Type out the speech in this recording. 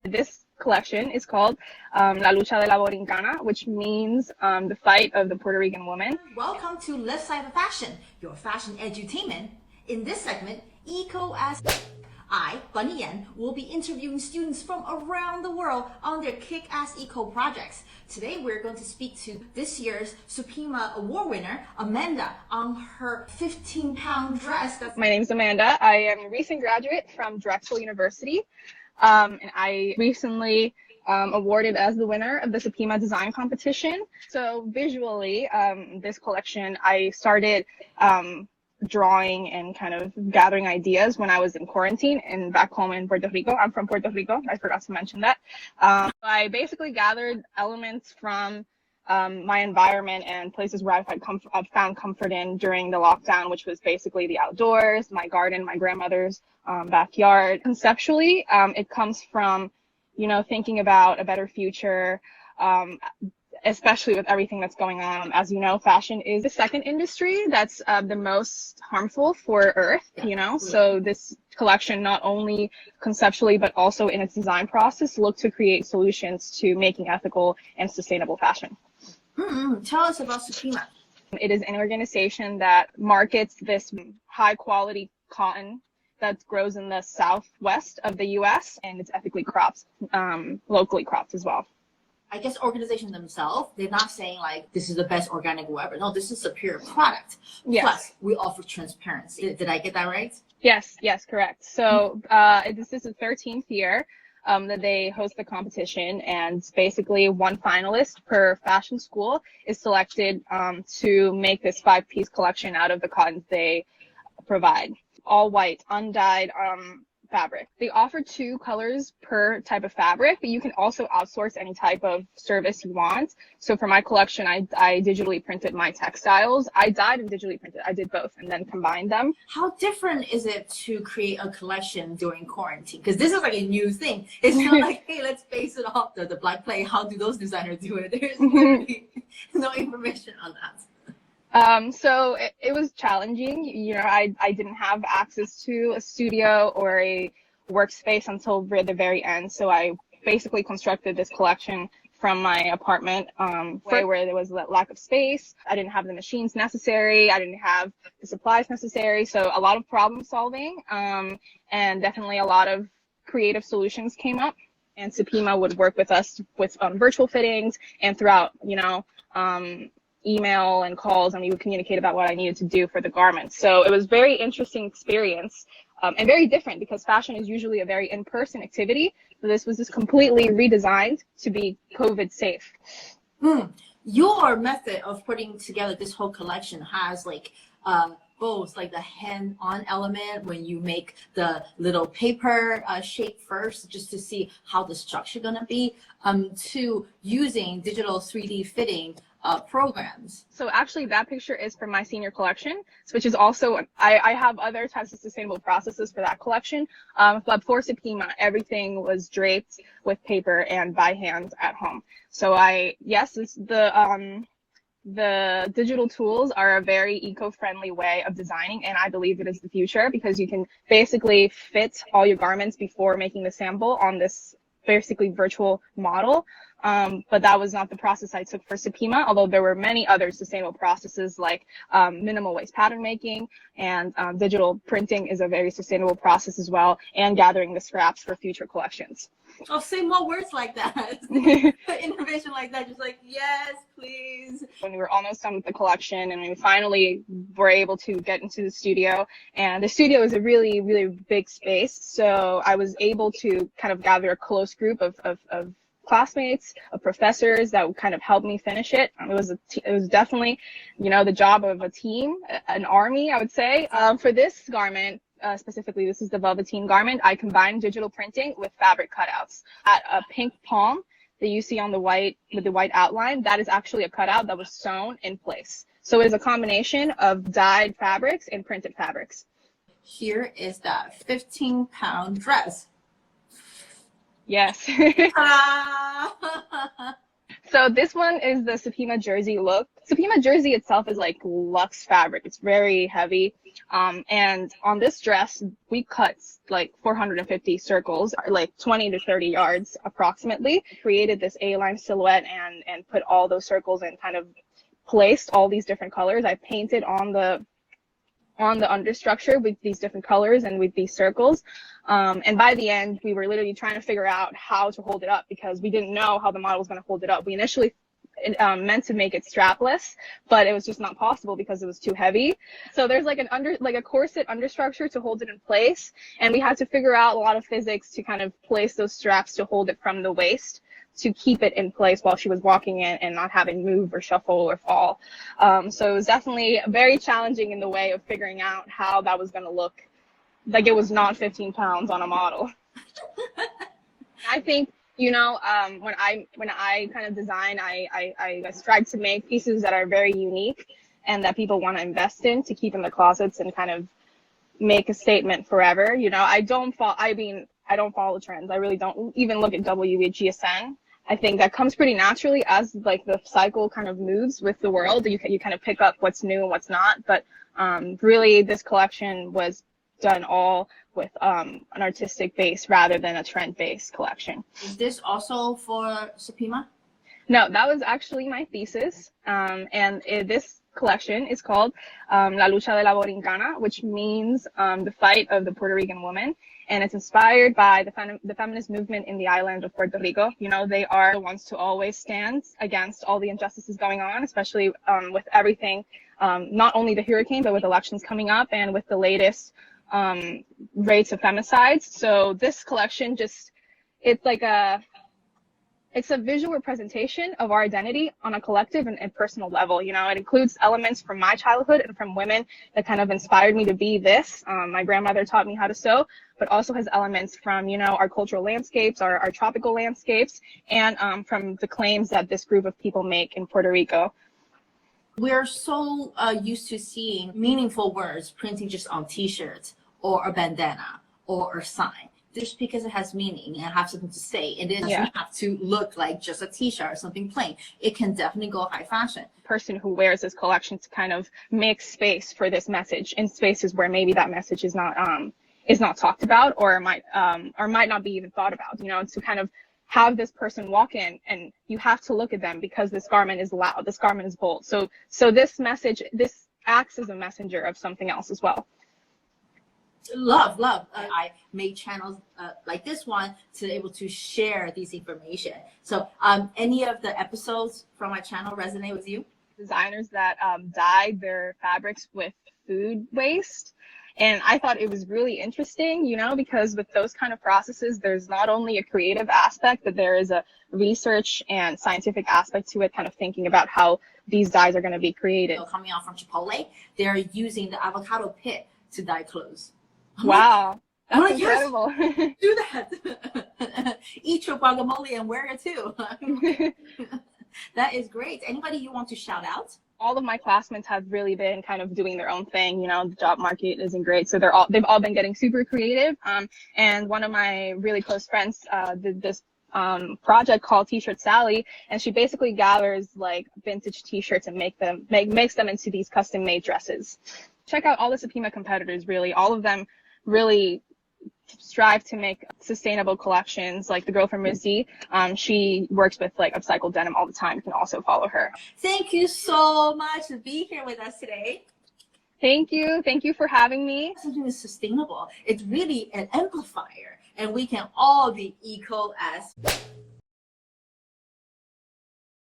This collection is called La Lucha de la Borincana, which means the fight of the Puerto Rican woman. Welcome to Left Side of Fashion, your fashion edutainment. In this segment, Eco as I, Bunny Yen, will be interviewing students from around the world on their kick-ass eco projects. Today, we're going to speak to this year's Supima Award winner, Amanda, on her 15-pound dress. My name is Amanda. I am a recent graduate from Drexel University, and I recently awarded as the winner of the Supima design competition. So visually, this collection, I started drawing and kind of gathering ideas when I was in quarantine and back home in Puerto Rico. I'm from Puerto Rico. I forgot to mention that. I basically gathered elements from my environment and places where I've found comfort in during the lockdown, which was basically the outdoors, my garden, my grandmother's backyard. Conceptually, it comes from, thinking about a better future, especially with everything that's going on. As you know, fashion is the second industry that's the most harmful for Earth, So this collection, not only conceptually, but also in its design process, looked to create solutions to making ethical and sustainable fashion. Tell us about Supima. It is an organization that markets this high quality cotton that grows in the southwest of the U.S. and it's ethically cropped, locally cropped as well. I guess organization themselves, they're not saying like this is the best organic whatever. No, this is a superior product. Yes. Plus, we offer transparency. Did I get that right? Yes, correct. So this is the 13th year that they host the competition, and basically one finalist per fashion school is selected to make this 5-piece collection out of the cottons they provide. All white, undyed fabric. They offer 2 colors per type of fabric, but you can also outsource any type of service you want. So for my collection, I digitally printed my textiles. I dyed and digitally printed. I did both and then combined them. How different is it to create a collection during quarantine? Because this is like a new thing. It's not like, hey, let's base it off the Black Plague. How do those designers do it? There's really no information on that. So it was challenging. I didn't have access to a studio or a workspace until the very end. So I basically constructed this collection from my apartment, where there was a lack of space. I didn't have the machines necessary. I didn't have the supplies necessary. So a lot of problem solving, and definitely a lot of creative solutions came up. And Supima would work with us with virtual fittings and throughout, email and calls, and we would communicate about what I needed to do for the garments. So it was very interesting experience, and very different because fashion is usually a very in-person activity. So this was just completely redesigned to be COVID safe. Your method of putting together this whole collection has both like the hand-on element when you make the little paper shape first just to see how the structure gonna be, to using digital 3D fitting programs. So actually that picture is from my senior collection, which is also, I have other types of sustainable processes for that collection. But for Supima, everything was draped with paper and by hand at home. So the digital tools are a very eco-friendly way of designing, and I believe it is the future because you can basically fit all your garments before making the sample on this basically virtual model. But that was not the process I took for Supima, although there were many other sustainable processes like minimal waste pattern making, and digital printing is a very sustainable process as well, and gathering the scraps for future collections. Oh, say more words like that. Innovation like that, just like, yes, please. When we were almost done with the collection and we finally were able to get into the studio, and the studio is a really, really big space, so I was able to kind of gather a close group of classmates, of professors that would kind of help me finish it. It was definitely, the job of a team, an army, I would say. For this garment, specifically, this is the velveteen garment, I combined digital printing with fabric cutouts. At a pink palm that you see on the white, with the white outline, that is actually a cutout that was sewn in place. So it is a combination of dyed fabrics and printed fabrics. Here is that 15-pound dress. Yes. So this one is the Supima jersey look. Supima jersey itself is like luxe fabric. It's very heavy. And on this dress, we cut like 450 circles, like 20 to 30 yards approximately. Created this A-line silhouette and put all those circles and kind of placed all these different colors. I painted on the understructure with these different colors and with these circles. And by the end, we were literally trying to figure out how to hold it up because we didn't know how the model was going to hold it up. We initially meant to make it strapless, but it was just not possible because it was too heavy. So there's like a corset understructure to hold it in place. And we had to figure out a lot of physics to kind of place those straps to hold it from the waist, to keep it in place while she was walking in and not having move or shuffle or fall. So it was definitely very challenging in the way of figuring out how that was going to look like it was not 15 pounds on a model. I think, when I kind of design, I strive to make pieces that are very unique and that people want to invest in to keep in the closets and kind of make a statement forever. I don't follow trends. I really don't even look at WGSN. I think that comes pretty naturally as like the cycle kind of moves with the world. You kind of pick up what's new and what's not. But really, this collection was done all with an artistic base rather than a trend-based collection. Is this also for Supima? No, that was actually my thesis. This collection is called La Lucha de la Borincana, which means the fight of the Puerto Rican woman. And it's inspired by the feminist movement in the island of Puerto Rico. They are the ones to always stand against all the injustices going on, especially with everything, not only the hurricane, but with elections coming up and with the latest rates of femicides. So this collection it's a visual representation of our identity on a collective and personal level. It includes elements from my childhood and from women that kind of inspired me to be this. My grandmother taught me how to sew, but also has elements from, our cultural landscapes, our tropical landscapes, and from the claims that this group of people make in Puerto Rico. We're so used to seeing meaningful words printing just on T-shirts or a bandana or a sign. Just because it has meaning and have something to say, and it doesn't have to look like just a T-shirt or something plain. It can definitely go high fashion. Person who wears this collection to kind of make space for this message in spaces where maybe that message is not talked about or might not be even thought about. To kind of have this person walk in and you have to look at them because this garment is loud, this garment is bold. So this message, this acts as a messenger of something else as well. Love. I made channels like this one to be able to share these information. So any of the episodes from my channel resonate with you? Designers that dyed their fabrics with food waste. And I thought it was really interesting, because with those kind of processes, there's not only a creative aspect, but there is a research and scientific aspect to it, kind of thinking about how these dyes are going to be created. So coming out from Chipotle, they're using the avocado pit to dye clothes. Wow, that's incredible. Yes, do that. Eat your guacamole and wear it too. That is great. Anybody you want to shout out? All of my classmates have really been kind of doing their own thing. The job market isn't great, so they've all been getting super creative. And one of my really close friends did this project called T-Shirt Sally, and she basically gathers like vintage T-shirts and makes them into these custom made dresses. Check out all the Supima competitors. Really, all of them really strive to make sustainable collections. Like the girl from Mizzy, she works with like upcycled denim all the time. You can also follow her. Thank you so much for being here with us today. Thank you for having me. Something is sustainable. It's really an amplifier, and we can all be eco as